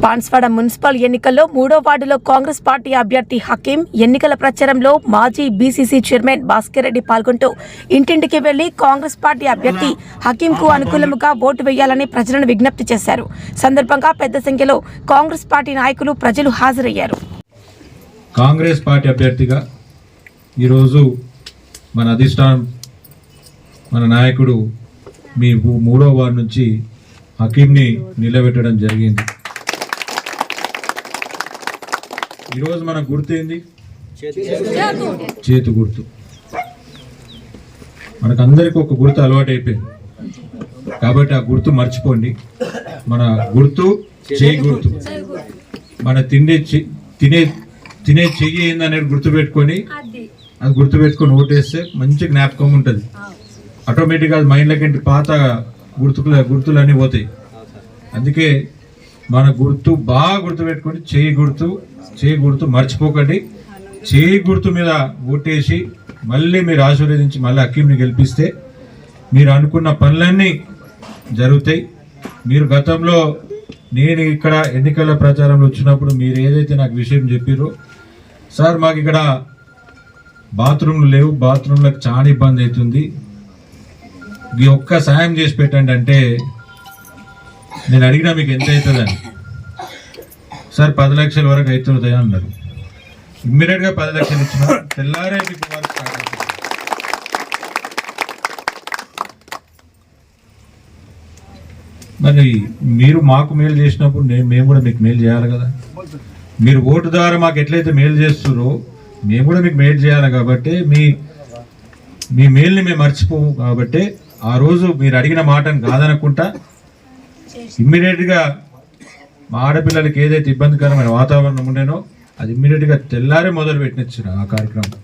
Banswada municipal ఎన్నికల్లో 3వ వార్డులో కాంగ్రెస్ పార్టీ అభ్యర్థి హకీం ఎన్నికల ప్రచారంలో మాజీ బీసీసీ చైర్మన్ భాస్కర్ రెడ్డి పాల్గొంటూ ఇంటింటికి వెళ్లి కాంగ్రెస్ పార్టీ అభ్యర్థి హకీంకు అనుకూలంగా ఓటు వేయాలని ప్రజలను విజ్ఞప్తి చేశారు. సందర్భంగా పెద్ద సంఖ్యలో కాంగ్రెస్ పార్టీ నాయకులు ప్రజలు హాజరయ్యారు. కాంగ్రెస్ పార్టీ అభ్యర్థిగా ఈరోజు మన అధిష్టానం మన నాయకుడు మీ 3వ వార్డు నుంచి హకీంని నిలబెట్టడం జరిగింది. ఈరోజు మన గుర్తు ఏంది? చేతు గుర్తు. మనకందరికీ ఒక గుర్తు అలవాటు అయిపోయింది కాబట్టి ఆ గుర్తు మర్చిపోండి. మన గుర్తు చేయి గుర్తు. మన తినే చెయ్యి ఏందనేది గుర్తుపెట్టుకొని అది గుర్తుపెట్టుకొని ఓటేస్తే మంచి జ్ఞాపకం ఉంటుంది. ఆటోమేటిక్గా అది మైండ్లకి పాత గుర్తులన్నీ పోతాయి. అందుకే మన గుర్తు బాగా గుర్తుపెట్టుకొని చేయి గుర్తు మర్చిపోకండి. చేయి గుర్తు మీద ఓటేసి మళ్ళీ మీరు ఆశీర్వదించి మళ్ళీ హకీంని గెలిపిస్తే మీరు అనుకున్న పనులన్నీ జరుగుతాయి. మీరు గతంలో నేను ఇక్కడ ఎన్నికల ప్రచారంలో వచ్చినప్పుడు మీరు ఏదైతే నాకు విషయం చెప్పారో, సార్ మాకు ఇక్కడ బాత్రూమ్లు లేవు, బాత్రూమ్లకు చాలా ఇబ్బంది అవుతుంది, ఈ ఒక్క సాయం చేసి పెట్టండి అంటే నేను అడిగినా మీకు ఎంత అవుతుందని. సార్ 10 లక్షల వరకు అవుతుంది అన్నారు. ఇమ్మీడియట్గా 10 లక్షలు ఇచ్చిన తెల్లారే మీకు వర్క్ స్టార్ట్ అవుతుంది. మరి మీరు మాకు మేలు చేసినప్పుడు మేము కూడా మీకు మేలు చేయాలి కదా. మీరు ఓటు ద్వారా మాకు ఎట్లయితే మేలు చేస్తున్నారో మేము కూడా మీకు మేలు చేయాలి. కాబట్టి మీ మేల్ని మేము మర్చిపోము. కాబట్టి ఆ రోజు మీరు అడిగిన మాటను కాదనుకుంటా ఇమ్మీడియట్గా మా ఆడపిల్లలకి ఏదైతే ఇబ్బందికరమైన వాతావరణం ఉండేనో అది ఇమ్మీడియట్గా తెల్లారే మొదలు పెట్టినచ్చిన ఆ కార్యక్రమం.